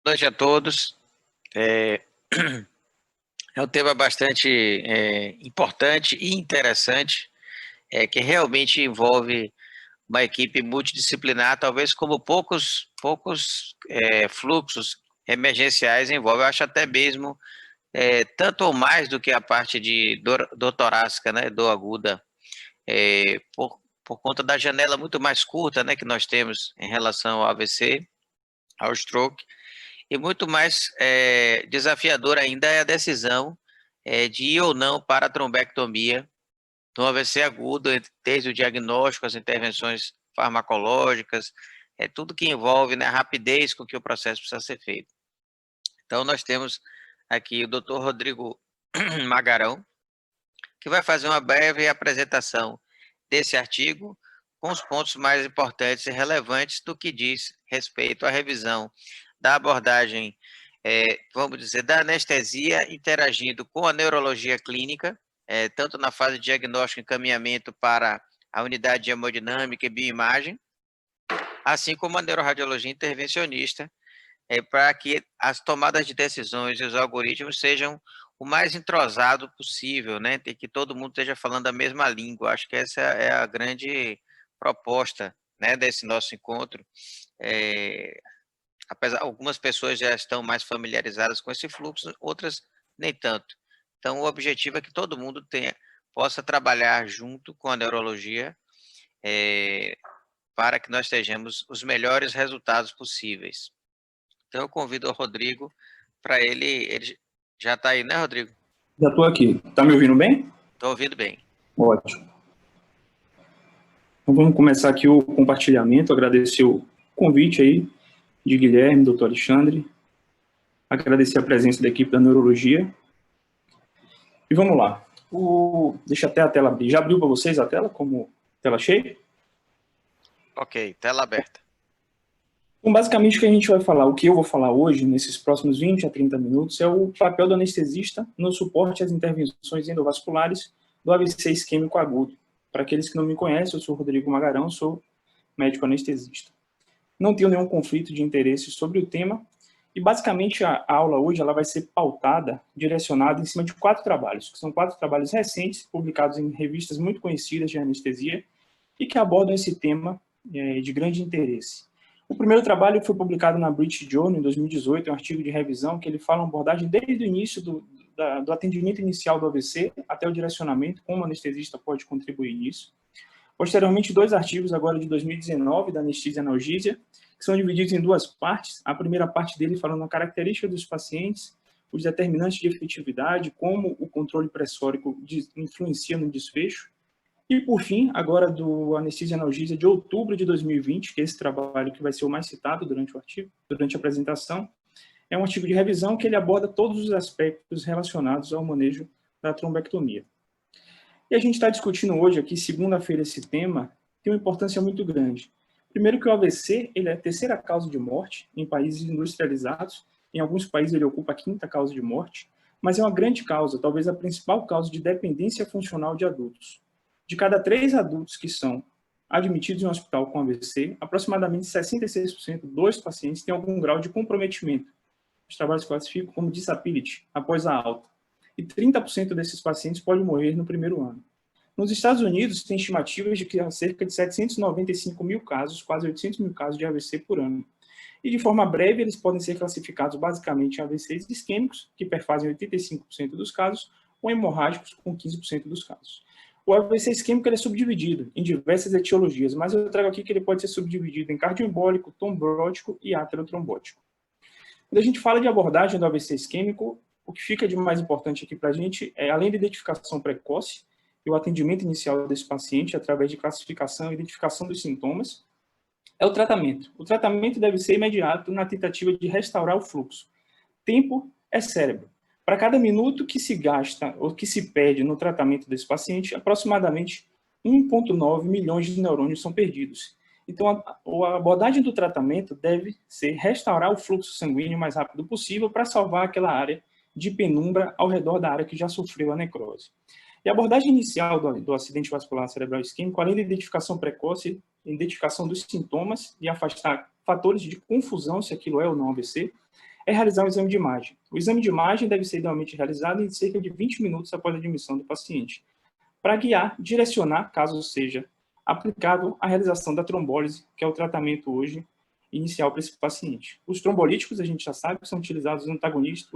Boa noite a todos. É, é um tema bastante importante e interessante, que realmente envolve uma equipe multidisciplinar, talvez como poucos fluxos emergenciais envolve. Eu acho até mesmo tanto ou mais do que a parte de dor torácica, né, dor aguda, por conta da janela muito mais curta, né, que nós temos em relação ao AVC, ao stroke. E muito mais desafiador ainda é a decisão de ir ou não para a trombectomia no AVC agudo, desde o diagnóstico, as intervenções farmacológicas, tudo que envolve, né, a rapidez com que o processo precisa ser feito. Então, nós temos aqui o Dr. Rodrigo Magarão, que vai fazer uma breve apresentação desse artigo, com os pontos mais importantes e relevantes do que diz respeito à revisão da abordagem, vamos dizer, da anestesia interagindo com a neurologia clínica, tanto na fase de diagnóstico e encaminhamento para a unidade de hemodinâmica e bioimagem, assim como a neuroradiologia intervencionista, para que as tomadas de decisões e os algoritmos sejam o mais entrosado possível, né? Tem que todo mundo esteja falando a mesma língua. Acho que essa é a grande proposta, né, desse nosso encontro. Apesar algumas pessoas já estão mais familiarizadas com esse fluxo, outras nem tanto. Então, o objetivo é que todo mundo possa trabalhar junto com a neurologia para que nós tenhamos os melhores resultados possíveis. Então, eu convido o Rodrigo para ele já está aí, né, Rodrigo? Já estou aqui. Está me ouvindo bem? Estou ouvindo bem. Ótimo. Então, vamos começar aqui o compartilhamento. Agradecer o convite aí de Guilherme, doutor Alexandre. Agradecer a presença da equipe da Neurologia. E vamos lá. Deixa até a tela abrir. Já abriu para vocês a tela, como tela cheia? Ok, tela aberta. Então, basicamente, o que a gente vai falar, o que eu vou falar hoje, nesses próximos 20 a 30 minutos, é o papel do anestesista no suporte às intervenções endovasculares do AVC isquêmico agudo. Para aqueles que não me conhecem, eu sou Rodrigo Magarão, sou médico anestesista. Não tenho nenhum conflito de interesse sobre o tema, e basicamente a aula hoje ela vai ser pautada, direcionada em cima de 4 trabalhos, que são 4 trabalhos recentes, publicados em revistas muito conhecidas de anestesia, e que abordam esse tema de grande interesse. O primeiro trabalho foi publicado na British Journal em 2018, é um artigo de revisão que ele fala uma abordagem desde o início do atendimento inicial do AVC até o direcionamento, como o anestesista pode contribuir nisso. Posteriormente, 2 artigos agora de 2019 da Anesthesia e Analgesia, que são divididos em 2 partes. A primeira parte dele falando a característica dos pacientes, os determinantes de efetividade, como o controle pressórico influencia no desfecho. E, por fim, agora do Anesthesia e Analgesia de outubro de 2020, que é esse trabalho que vai ser o mais citado durante o artigo, durante a apresentação, é um artigo de revisão que ele aborda todos os aspectos relacionados ao manejo da trombectomia. E a gente está discutindo hoje aqui, segunda-feira, esse tema, tem uma importância muito grande. Primeiro que o AVC ele é a terceira causa de morte em países industrializados, em alguns países ele ocupa a 5ª causa de morte, mas é uma grande causa, talvez a principal causa de dependência funcional de adultos. De cada 3 adultos que são admitidos em um hospital com AVC, aproximadamente 66% dos pacientes têm algum grau de comprometimento. Os trabalhos classificam como disability após a alta. E 30% desses pacientes podem morrer no primeiro ano. Nos Estados Unidos, tem estimativas de que há cerca de 795 mil casos, quase 800 mil casos de AVC por ano. E de forma breve, eles podem ser classificados basicamente em AVCs isquêmicos, que perfazem 85% dos casos, ou hemorrágicos, com 15% dos casos. O AVC isquêmico ele é subdividido em diversas etiologias, mas eu trago aqui que ele pode ser subdividido em cardioembólico, trombótico e aterotrombótico. Quando a gente fala de abordagem do AVC isquêmico, o que fica de mais importante aqui para a gente é, além da identificação precoce e o atendimento inicial desse paciente, através de classificação e identificação dos sintomas, é o tratamento. O tratamento deve ser imediato na tentativa de restaurar o fluxo. Tempo é cérebro. Para cada minuto que se gasta ou que se perde no tratamento desse paciente, aproximadamente 1,9 milhões de neurônios são perdidos. Então, a abordagem do tratamento deve ser restaurar o fluxo sanguíneo o mais rápido possível para salvar aquela área de penumbra ao redor da área que já sofreu a necrose. E a abordagem inicial do acidente vascular cerebral isquêmico, além da identificação precoce, identificação dos sintomas e afastar fatores de confusão, se aquilo é ou não AVC, é realizar um exame de imagem. O exame de imagem deve ser idealmente realizado em cerca de 20 minutos após a admissão do paciente, para guiar, direcionar, caso seja aplicável, a realização da trombólise, que é o tratamento hoje inicial para esse paciente. Os trombolíticos, a gente já sabe, que são utilizados os antagonistas,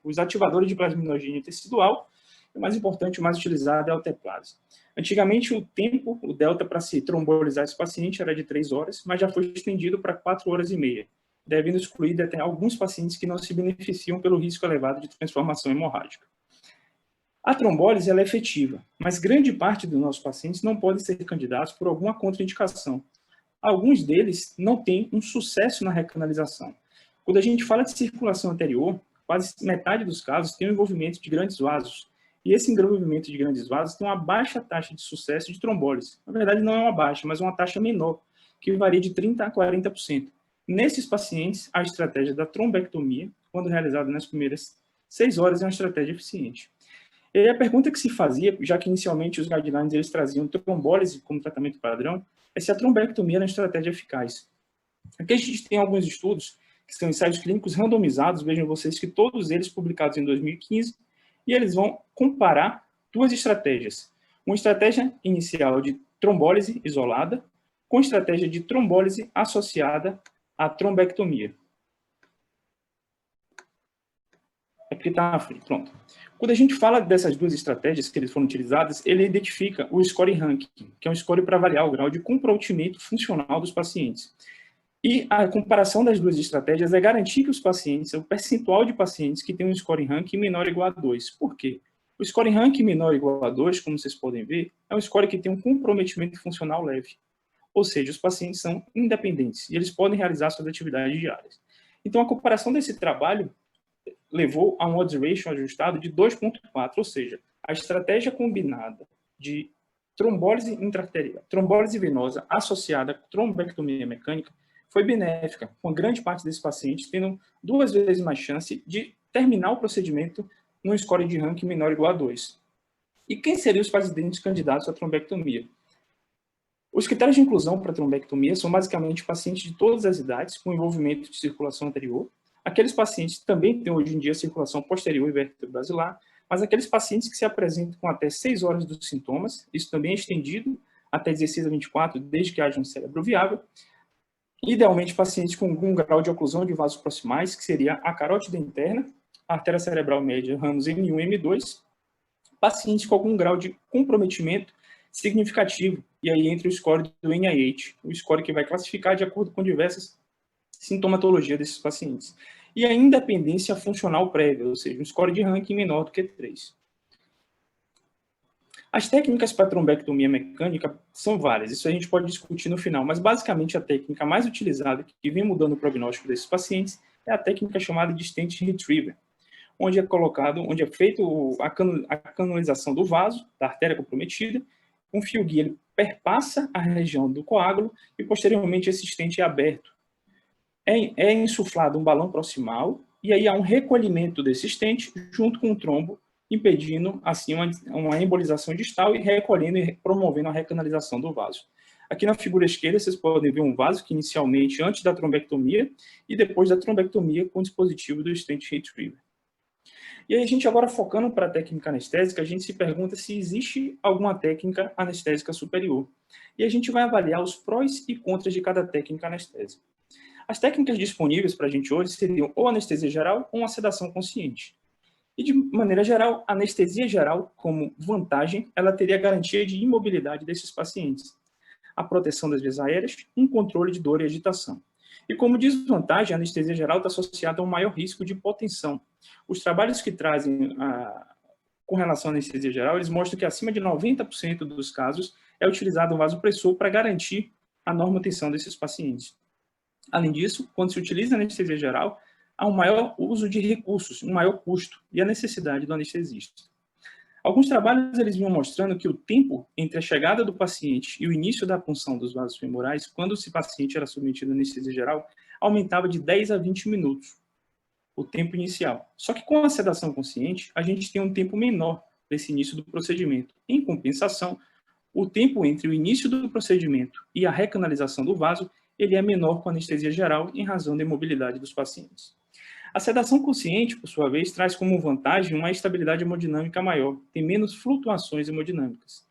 os ativadores de plasminogênio tecidual, e o mais importante, o mais utilizado é a alteplase. Antigamente, o tempo, o delta, para se trombolizar esse paciente era de 3 horas, mas já foi estendido para 4 horas e meia, devendo excluir até alguns pacientes que não se beneficiam pelo risco elevado de transformação hemorrágica. A trombólise ela é efetiva, mas grande parte dos nossos pacientes não podem ser candidatos por alguma contraindicação. Alguns deles não têm um sucesso na recanalização. Quando a gente fala de circulação anterior, quase metade dos casos tem o envolvimento de grandes vasos. E esse envolvimento de grandes vasos tem uma baixa taxa de sucesso de trombólise. Na verdade, não é uma baixa, mas uma taxa menor, que varia de 30% a 40%. Nesses pacientes, a estratégia da trombectomia, quando realizada nas primeiras 6 horas, é uma estratégia eficiente. E a pergunta que se fazia, já que inicialmente os guidelines eles traziam trombólise como tratamento padrão, é se a trombectomia era uma estratégia eficaz. Aqui a gente tem alguns estudos, que são ensaios clínicos randomizados, vejam vocês que todos eles publicados em 2015, e eles vão comparar duas estratégias. Uma estratégia inicial de trombólise isolada, com estratégia de trombólise associada à trombectomia. Aqui está na frente, pronto. Quando a gente fala dessas duas estratégias que eles foram utilizadas, ele identifica o score ranking, que é um score para avaliar o grau de comprometimento funcional dos pacientes. E a comparação das duas estratégias é garantir que os pacientes, o percentual de pacientes que têm um score ranking menor ou igual a 2. Por quê? O score ranking menor ou igual a 2, como vocês podem ver, é um score que tem um comprometimento funcional leve. Ou seja, os pacientes são independentes e eles podem realizar suas atividades diárias. Então, a comparação desse trabalho levou a um odds ratio ajustado de 2,4, ou seja, a estratégia combinada de trombólise intraarterial, trombólise venosa associada à trombectomia mecânica foi benéfica, com grande parte desses pacientes tendo 2 vezes mais chance de terminar o procedimento num score de ranking menor ou igual a 2. E quem seriam os pacientes candidatos à trombectomia? Os critérios de inclusão para a trombectomia são basicamente pacientes de todas as idades com envolvimento de circulação anterior, aqueles pacientes que também têm hoje em dia circulação posterior e vertebrobasilar, mas aqueles pacientes que se apresentam com até 6 horas dos sintomas, isso também é estendido até 16 a 24, desde que haja um cérebro viável. Idealmente, pacientes com algum grau de oclusão de vasos proximais, que seria a carótida interna, a artéria cerebral média, ramos M1 e M2, pacientes com algum grau de comprometimento significativo, e aí entra o score do NIH, o score que vai classificar de acordo com diversas sintomatologias desses pacientes. E a independência funcional prévia, ou seja, um score de ranking menor do que 3. As técnicas para trombectomia mecânica são várias, isso a gente pode discutir no final, mas basicamente a técnica mais utilizada, que vem mudando o prognóstico desses pacientes, é a técnica chamada de stent retriever, onde é feito a canalização do vaso, da artéria comprometida, um fio guia ele perpassa a região do coágulo e posteriormente esse stent é aberto. É insuflado um balão proximal e aí há um recolhimento desse stent junto com o trombo, impedindo assim uma embolização distal e recolhendo e promovendo a recanalização do vaso. Aqui na figura esquerda vocês podem ver um vaso que inicialmente antes da trombectomia e depois da trombectomia com o dispositivo do stent retriever. E aí a gente agora focando para a técnica anestésica, a gente se pergunta se existe alguma técnica anestésica superior. E a gente vai avaliar os prós e contras de cada técnica anestésica. As técnicas disponíveis para a gente hoje seriam ou anestesia geral ou uma sedação consciente. E, de maneira geral, a anestesia geral, como vantagem, ela teria a garantia de imobilidade desses pacientes, a proteção das vias aéreas, um controle de dor e agitação. E como desvantagem, a anestesia geral está associada a um maior risco de hipotensão. Os trabalhos que trazem com relação à anestesia geral, eles mostram que acima de 90% dos casos é utilizado um vasopressor para garantir a normotensão desses pacientes. Além disso, quando se utiliza a anestesia geral, há um maior uso de recursos, um maior custo e a necessidade do anestesista. Alguns trabalhos eles vinham mostrando que o tempo entre a chegada do paciente e o início da punção dos vasos femorais, quando esse paciente era submetido à anestesia geral, aumentava de 10 a 20 minutos, o tempo inicial. Só que com a sedação consciente, a gente tem um tempo menor desse início do procedimento. Em compensação, o tempo entre o início do procedimento e a recanalização do vaso, ele é menor com a anestesia geral em razão da imobilidade dos pacientes. A sedação consciente, por sua vez, traz como vantagem uma estabilidade hemodinâmica maior, tem menos flutuações hemodinâmicas.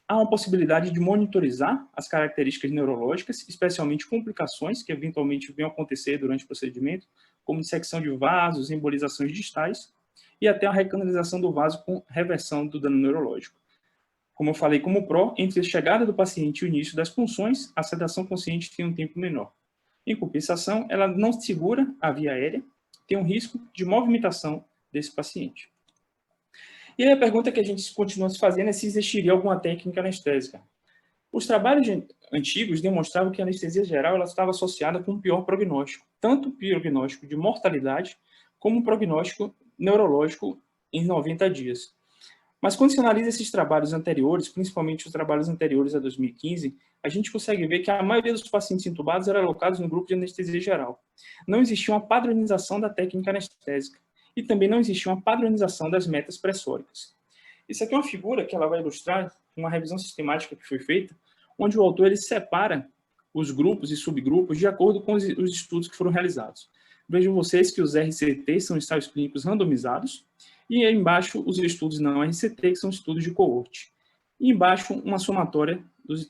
Há uma possibilidade de monitorizar as características neurológicas, especialmente complicações que eventualmente venham a acontecer durante o procedimento, como dissecção de vasos, embolizações distais, e até a recanalização do vaso com reversão do dano neurológico. Como eu falei como pró, entre a chegada do paciente e o início das punções, a sedação consciente tem um tempo menor. Em compensação, ela não segura a via aérea, tem um risco de movimentação desse paciente. E aí a pergunta que a gente continua se fazendo é se existiria alguma técnica anestésica. Os trabalhos antigos demonstravam que a anestesia geral ela estava associada com um pior prognóstico, tanto o prognóstico de mortalidade como o prognóstico neurológico em 90 dias. Mas quando se analisa esses trabalhos anteriores, principalmente os trabalhos anteriores a 2015, a gente consegue ver que a maioria dos pacientes intubados eram alocados no grupo de anestesia geral. Não existia uma padronização da técnica anestésica e também não existia uma padronização das metas pressóricas. Isso aqui é uma figura que ela vai ilustrar uma revisão sistemática que foi feita, onde o autor ele separa os grupos e subgrupos de acordo com os estudos que foram realizados. Vejam vocês que os RCT são ensaios clínicos randomizados, e aí embaixo os estudos não RCT, que são estudos de coorte. E embaixo uma somatória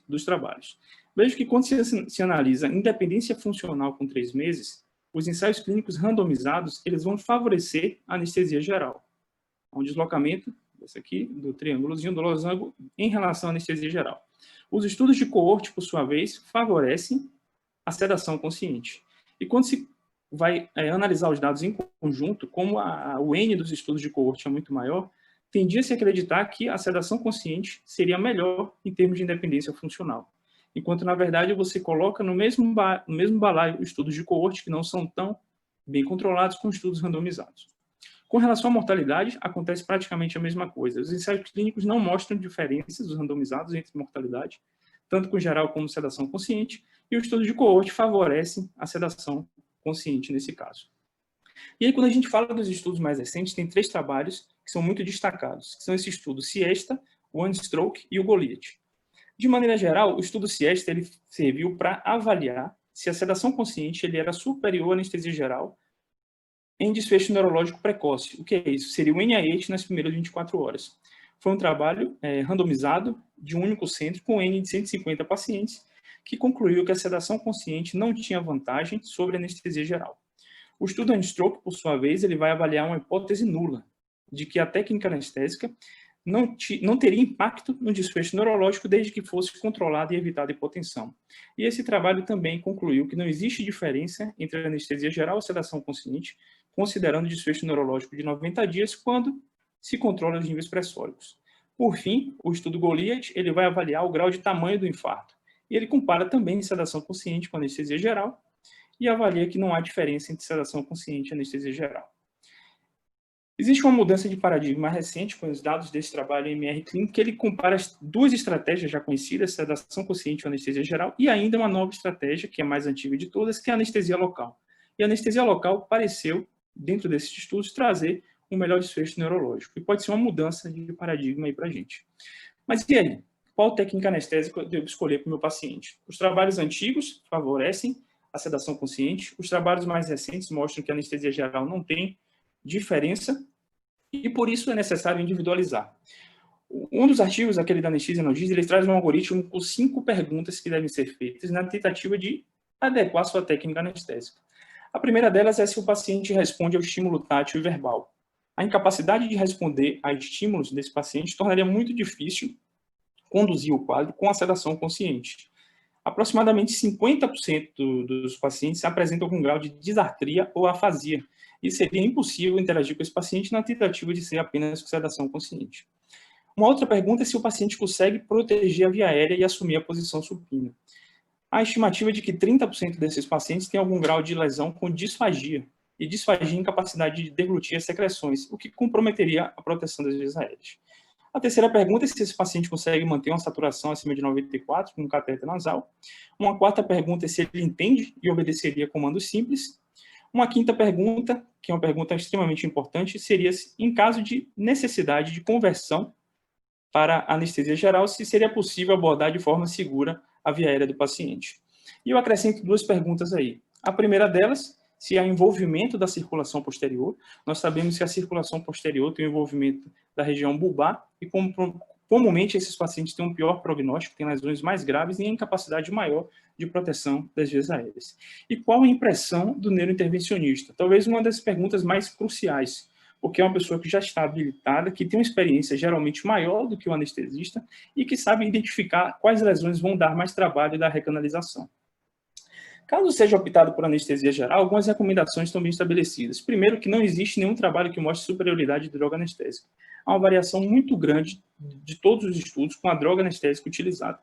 dos trabalhos. Veja que quando se analisa independência funcional com 3 meses, os ensaios clínicos randomizados eles vão favorecer a anestesia geral. Um deslocamento, esse aqui, do triângulozinho, do losango, em relação à anestesia geral. Os estudos de coorte, por sua vez, favorecem a sedação consciente. E quando se vai analisar os dados em conjunto, como o N dos estudos de coorte é muito maior, tendia-se a acreditar que a sedação consciente seria melhor em termos de independência funcional. Enquanto, na verdade, você coloca no mesmo balaio estudos de coorte que não são tão bem controlados com estudos randomizados. Com relação à mortalidade, acontece praticamente a mesma coisa. Os ensaios clínicos não mostram diferenças dos randomizados entre mortalidade, tanto com geral como sedação consciente, e o estudo de coorte favorece a sedação consciente nesse caso. E aí, quando a gente fala dos estudos mais recentes, tem 3 trabalhos que são muito destacados, que são esse estudo Siesta, o OneStroke e o Goliath. De maneira geral, o estudo Siesta ele serviu para avaliar se a sedação consciente ele era superior à anestesia geral em desfecho neurológico precoce. O que é isso? Seria o NIH nas primeiras 24 horas. Foi um trabalho randomizado de um único centro com N de 150 pacientes que concluiu que a sedação consciente não tinha vantagem sobre a anestesia geral. O estudo OneStroke, por sua vez, ele vai avaliar uma hipótese nula de que a técnica anestésica não teria impacto no desfecho neurológico desde que fosse controlada e evitada a hipotensão. E esse trabalho também concluiu que não existe diferença entre a anestesia geral e a sedação consciente, considerando o desfecho neurológico de 90 dias quando se controla os níveis pressóricos. Por fim, o estudo Goliath ele vai avaliar o grau de tamanho do infarto. E ele compara também sedação consciente com anestesia geral e avalia que não há diferença entre sedação consciente e anestesia geral. Existe uma mudança de paradigma recente com os dados desse trabalho em MR Clínico, que ele compara as 2 estratégias já conhecidas, sedação consciente e anestesia geral, e ainda uma nova estratégia, que é a mais antiga de todas, que é a anestesia local. E a anestesia local pareceu, dentro desses estudos, trazer um melhor desfecho neurológico. E pode ser uma mudança de paradigma aí para a gente. Mas e aí? Qual técnica anestésica eu devo escolher para o meu paciente? Os trabalhos antigos favorecem a sedação consciente, os trabalhos mais recentes mostram que a anestesia geral não tem diferença e por isso é necessário individualizar. Um dos artigos, aquele da Anestesia Analgesia, ele traz um algoritmo com 5 perguntas que devem ser feitas na tentativa de adequar sua técnica anestésica. A primeira delas é se o paciente responde ao estímulo tátil e verbal. A incapacidade de responder a estímulos desse paciente tornaria muito difícil conduzir o quadro com a sedação consciente. Aproximadamente 50% dos pacientes apresentam algum grau de disartria ou afasia, e seria impossível interagir com esse paciente na tentativa de ser apenas com sedação consciente. Uma outra pergunta é se o paciente consegue proteger a via aérea e assumir a posição supina. Há estimativa de que 30% desses pacientes têm algum grau de lesão com disfagia, e disfagia incapacidade de deglutir as secreções, o que comprometeria a proteção das vias aéreas. A terceira pergunta é se esse paciente consegue manter uma saturação acima de 94 com um catéter nasal. Uma quarta pergunta é se ele entende e obedeceria comandos simples. Uma quinta pergunta, que é uma pergunta extremamente importante, seria em caso de necessidade de conversão para anestesia geral, se seria possível abordar de forma segura a via aérea do paciente. E eu acrescento 2 perguntas aí. A primeira delas, se há envolvimento da circulação posterior. Nós sabemos que a circulação posterior tem o envolvimento da região bulbar e comumente esses pacientes têm um pior prognóstico, têm lesões mais graves e incapacidade maior de proteção das vias aéreas. E qual a impressão do neurointervencionista? Talvez uma das perguntas mais cruciais, porque é uma pessoa que já está habilitada, que tem uma experiência geralmente maior do que o anestesista e que sabe identificar quais lesões vão dar mais trabalho da recanalização. Caso seja optado por anestesia geral, algumas recomendações estão bem estabelecidas. Primeiro, que não existe nenhum trabalho que mostre superioridade de droga anestésica. Há uma variação muito grande de todos os estudos com a droga anestésica utilizada.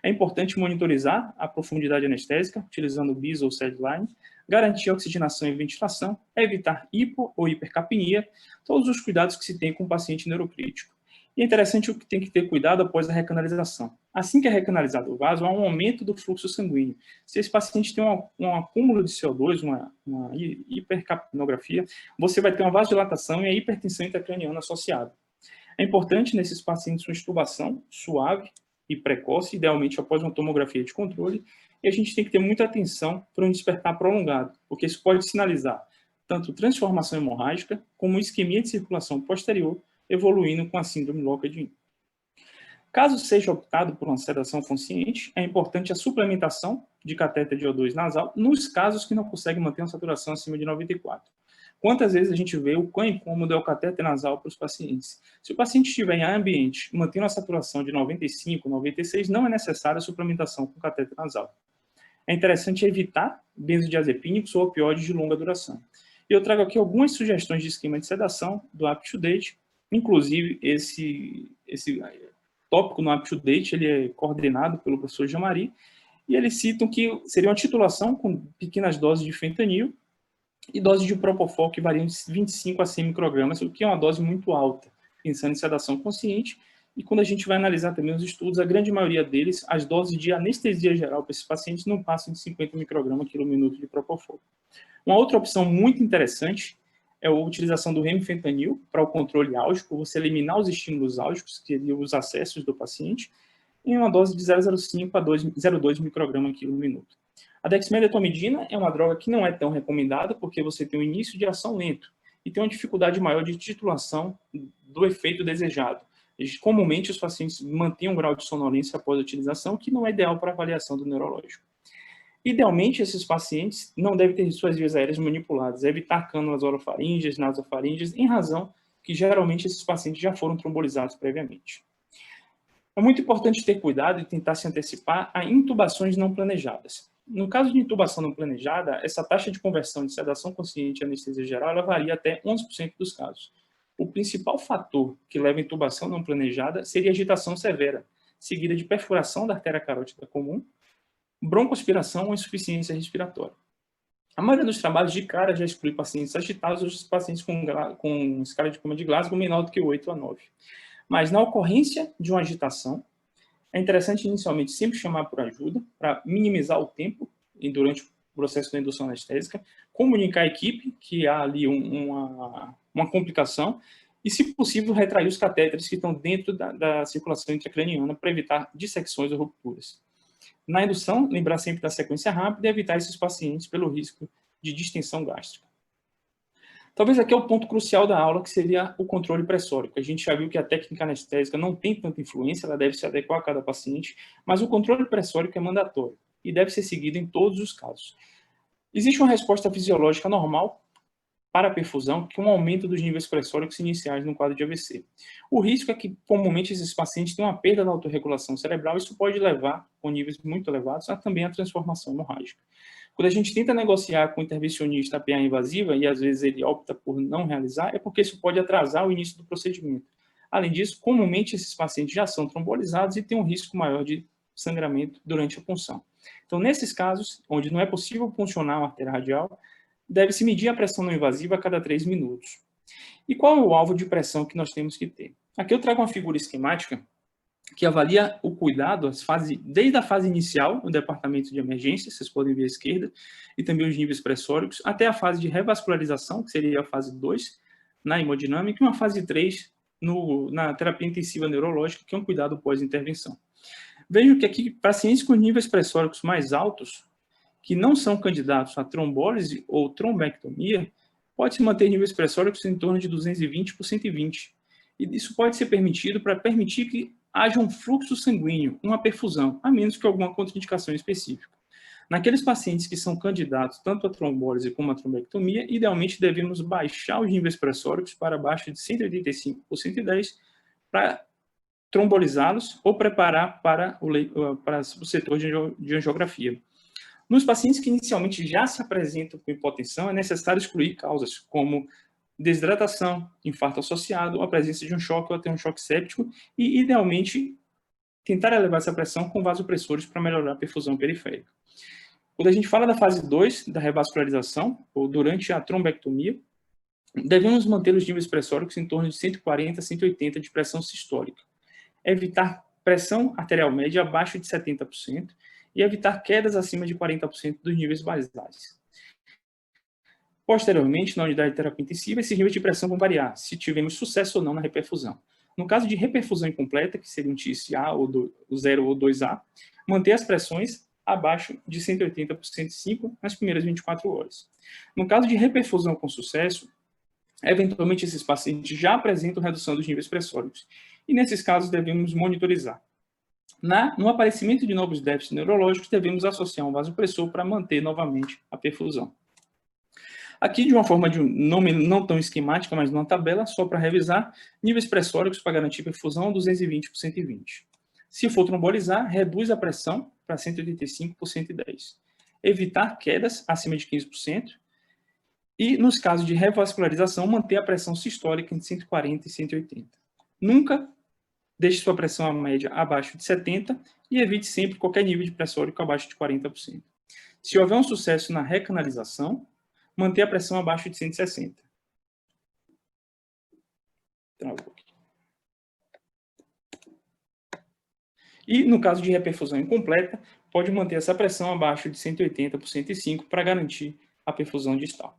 É importante monitorizar a profundidade anestésica, utilizando o BIS ou SEDline, garantir a oxigenação e ventilação, evitar hipo ou hipercapnia, todos os cuidados que se tem com o paciente neurocrítico. E é interessante o que tem que ter cuidado após a recanalização. Assim que é recanalizado o vaso, há um aumento do fluxo sanguíneo. Se esse paciente tem um acúmulo de CO2, uma hipercapnografia, você vai ter uma vasodilatação e a hipertensão intracraniana associada. É importante nesses pacientes uma extubação suave e precoce, idealmente após uma tomografia de controle, e a gente tem que ter muita atenção para um despertar prolongado, porque isso pode sinalizar tanto transformação hemorrágica como isquemia de circulação posterior, evoluindo com a síndrome Locke-Edin. Caso seja optado por uma sedação consciente, é importante a suplementação de catéter de O2 nasal nos casos que não conseguem manter uma saturação acima de 94. Quantas vezes a gente vê o quão incômodo é o catéter nasal para os pacientes? Se o paciente estiver em ambiente mantendo a saturação de 95, 96, não é necessária a suplementação com catéter nasal. É interessante evitar benzodiazepínicos ou opioides de longa duração. E eu trago aqui algumas sugestões de esquema de sedação do UpToDate, inclusive esse tópico no UpToDate, ele é coordenado pelo professor Jean-Marie, e eles citam que seria uma titulação com pequenas doses de fentanil e doses de propofol que variam de 25 a 100 microgramas, o que é uma dose muito alta, pensando em sedação consciente. E quando a gente vai analisar também os estudos, a grande maioria deles, as doses de anestesia geral para esses pacientes não passam de 50 microgramas por minuto de propofol. Uma outra opção muito interessante é a utilização do remifentanil para o controle álgico, você eliminar os estímulos álgicos, que seriam os acessos do paciente, em uma dose de 0,05 a 0,2 microgramas por minuto. A dexmedetomidina é uma droga que não é tão recomendada, porque você tem um início de ação lento e tem uma dificuldade maior de titulação do efeito desejado. Comumente, os pacientes mantêm um grau de sonolência após a utilização, que não é ideal para avaliação do neurológico. Idealmente, esses pacientes não devem ter suas vias aéreas manipuladas, evitar cânulas orofaríngeas, nasofaríngeas, em razão que geralmente esses pacientes já foram trombolizados previamente. É muito importante ter cuidado e tentar se antecipar a intubações não planejadas. No caso de intubação não planejada, essa taxa de conversão de sedação consciente e anestesia geral ela varia até 11% dos casos. O principal fator que leva à intubação não planejada seria a agitação severa, seguida de perfuração da artéria carótida comum, broncoaspiração ou insuficiência respiratória. A maioria dos trabalhos de cara já exclui pacientes agitados ou os pacientes com escala de coma de Glasgow menor do que 8 a 9. Mas na ocorrência de uma agitação, é interessante inicialmente sempre chamar por ajuda para minimizar o tempo durante o processo da indução anestésica, comunicar à equipe que há ali uma complicação e, se possível, retrair os catéteres que estão dentro da circulação intracraniana para evitar dissecções ou rupturas. Na indução, lembrar sempre da sequência rápida e evitar esses pacientes pelo risco de distensão gástrica. Talvez aqui é o ponto crucial da aula, que seria o controle pressórico. A gente já viu que a técnica anestésica não tem tanta influência, ela deve se adequar a cada paciente, mas o controle pressórico é mandatório e deve ser seguido em todos os casos. Existe uma resposta fisiológica normal para a perfusão, que é um aumento dos níveis pressóricos iniciais no quadro de AVC. O risco é que, comumente, esses pacientes têm uma perda da autorregulação cerebral, isso pode levar, com níveis muito elevados, também a transformação hemorrágica. Quando a gente tenta negociar com o intervencionista a PA invasiva, e às vezes ele opta por não realizar, é porque isso pode atrasar o início do procedimento. Além disso, comumente esses pacientes já são trombolizados e têm um risco maior de sangramento durante a punção. Então, nesses casos, onde não é possível puncionar uma artéria radial, deve-se medir a pressão não invasiva a cada 3 minutos. E qual é o alvo de pressão que nós temos que ter? Aqui eu trago uma figura esquemática que avalia o cuidado desde a fase inicial, no departamento de emergência, vocês podem ver à esquerda, e também os níveis pressóricos, até a fase de revascularização, que seria a fase 2, na hemodinâmica, e uma fase 3 na terapia intensiva neurológica, que é um cuidado pós-intervenção. Vejam que aqui, pacientes com níveis pressóricos mais altos, que não são candidatos a trombólise ou trombectomia, pode-se manter níveis pressóricos em torno de 220 por 120. E isso pode ser permitido para permitir que haja um fluxo sanguíneo, uma perfusão, a menos que alguma contraindicação específica. Naqueles pacientes que são candidatos tanto a trombólise como a trombectomia, idealmente devemos baixar os níveis pressóricos para abaixo de 185 por 110 para trombolizá-los ou preparar para o setor de angiografia. Nos pacientes que inicialmente já se apresentam com hipotensão, é necessário excluir causas como desidratação, infarto associado, a presença de um choque ou até um choque séptico e, idealmente, tentar elevar essa pressão com vasopressores para melhorar a perfusão periférica. Quando a gente fala da fase 2 da revascularização, ou durante a trombectomia, devemos manter os níveis pressóricos em torno de 140 a 180 de pressão sistólica. Evitar pressão arterial média abaixo de 70% e evitar quedas acima de 40% dos níveis basais. Posteriormente, na unidade de terapia intensiva, esses níveis de pressão vão variar, se tivermos sucesso ou não na reperfusão. No caso de reperfusão incompleta, que seria um TIS-A, ou 0 ou 2A, manter as pressões abaixo de 180 por 105 nas primeiras 24 horas. No caso de reperfusão com sucesso, eventualmente esses pacientes já apresentam redução dos níveis pressóricos, e nesses casos devemos monitorizar. No aparecimento de novos déficits neurológicos, devemos associar um vasopressor para manter novamente a perfusão. Aqui, de uma forma não tão esquemática, mas numa tabela, só para revisar, níveis pressóricos para garantir perfusão 220 por 120. Se for trombolizar, reduz a pressão para 185 por 110. Evitar quedas acima de 15%. E, nos casos de revascularização, manter a pressão sistólica entre 140 e 180. Nunca deixe sua pressão média abaixo de 70 e evite sempre qualquer nível de pressórico abaixo de 40%. Se houver um sucesso na recanalização, manter a pressão abaixo de 160. Travou aqui. E, no caso de reperfusão incompleta, pode manter essa pressão abaixo de 180 por 105 para garantir a perfusão distal.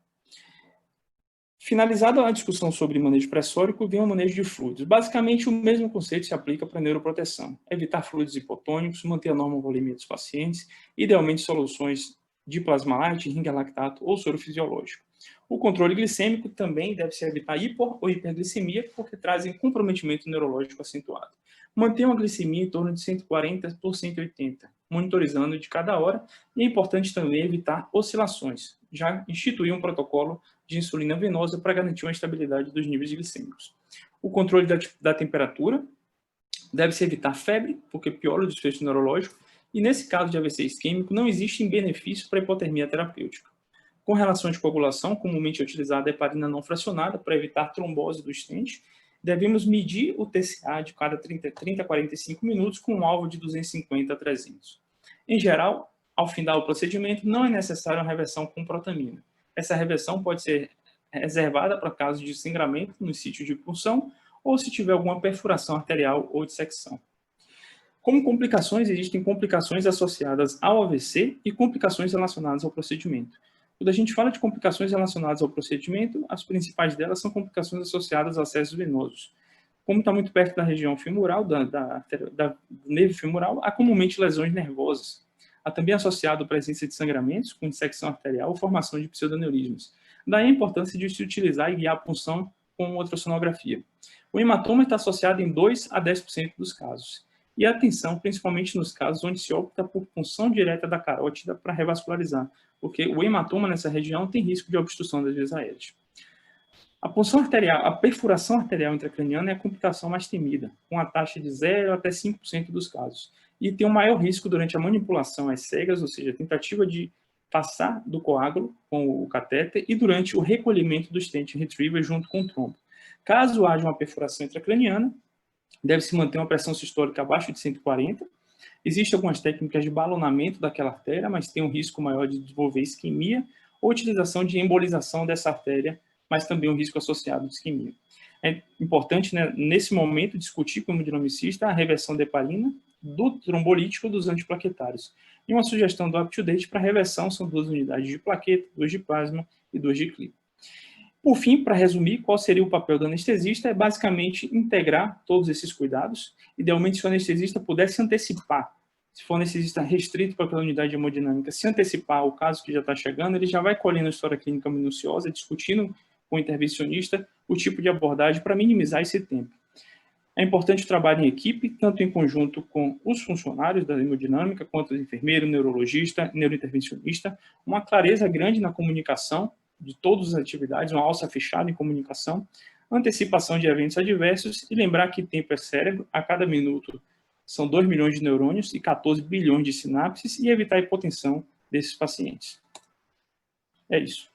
Finalizada a discussão sobre manejo pressórico, vem o manejo de fluidos. Basicamente, o mesmo conceito se aplica para a neuroproteção. Evitar fluidos hipotônicos, manter a normovolemia dos pacientes, idealmente soluções de plasmalite, ringalactato ou soro fisiológico. O controle glicêmico também deve-se evitar hipo ou hiperglicemia, porque trazem comprometimento neurológico acentuado. Manter uma glicemia em torno de 140 por 180, monitorizando de cada hora, e é importante também evitar oscilações. Já instituir um protocolo de insulina venosa para garantir uma estabilidade dos níveis glicêmicos. O controle da temperatura, deve-se evitar febre, porque piora o desfecho neurológico, e nesse caso de AVC isquêmico não existe benefício para a hipotermia terapêutica. Com relação à coagulação, comumente é utilizada a heparina não fracionada para evitar trombose do stent, devemos medir o TCA de cada 30 a 45 minutos com um alvo de 250 a 300. Em geral, ao findar o procedimento, não é necessária uma reversão com protamina. Essa reversão pode ser reservada para casos de sangramento no sítio de punção ou se tiver alguma perfuração arterial ou dissecção. Como complicações, existem complicações associadas ao AVC e complicações relacionadas ao procedimento. Quando a gente fala de complicações relacionadas ao procedimento, as principais delas são complicações associadas a acessos venosos. Como está muito perto da região femoral, do nervo femoral, há comumente lesões nervosas. Há também associado a presença de sangramentos com dissecção arterial ou formação de pseudoneurismos. Daí a importância de se utilizar e guiar a punção com ultrassonografia. O hematoma está associado em 2 a 10% dos casos. E atenção, principalmente nos casos onde se opta por punção direta da carótida para revascularizar, porque o hematoma nessa região tem risco de obstrução das vias aéreas. A punção arterial, a perfuração arterial intracraniana é a complicação mais temida, com a taxa de 0 até 5% dos casos. E tem um maior risco durante a manipulação às cegas, ou seja, a tentativa de passar do coágulo com o catéter e durante o recolhimento do stent retriever junto com o trombo. Caso haja uma perfuração intracraniana, deve-se manter uma pressão sistólica abaixo de 140. Existem algumas técnicas de balonamento daquela artéria, mas tem um risco maior de desenvolver isquemia ou utilização de embolização dessa artéria, mas também um risco associado de isquemia. É importante, né, nesse momento, discutir com o hemodinamicista a reversão da heparina, do trombolítico dos antiplaquetários. E uma sugestão do UpToDate para reversão são 2 unidades de plaqueta, 2 de plasma e 2 de clipe. Por fim, para resumir, qual seria o papel do anestesista? É basicamente integrar todos esses cuidados. Idealmente, se o anestesista pudesse antecipar Se for anestesista restrito para aquela unidade de hemodinâmica, se antecipar ao caso que já está chegando, ele já vai colhendo a história clínica minuciosa, discutindo com o intervencionista o tipo de abordagem para minimizar esse tempo. É importante o trabalho em equipe, tanto em conjunto com os funcionários da hemodinâmica, quanto o enfermeiro, neurologista, neurointervencionista, uma clareza grande na comunicação de todas as atividades, uma alça fechada em comunicação, antecipação de eventos adversos e lembrar que tempo é cérebro, a cada minuto são 2 milhões de neurônios e 14 bilhões de sinapses e evitar a hipotensão desses pacientes. É isso.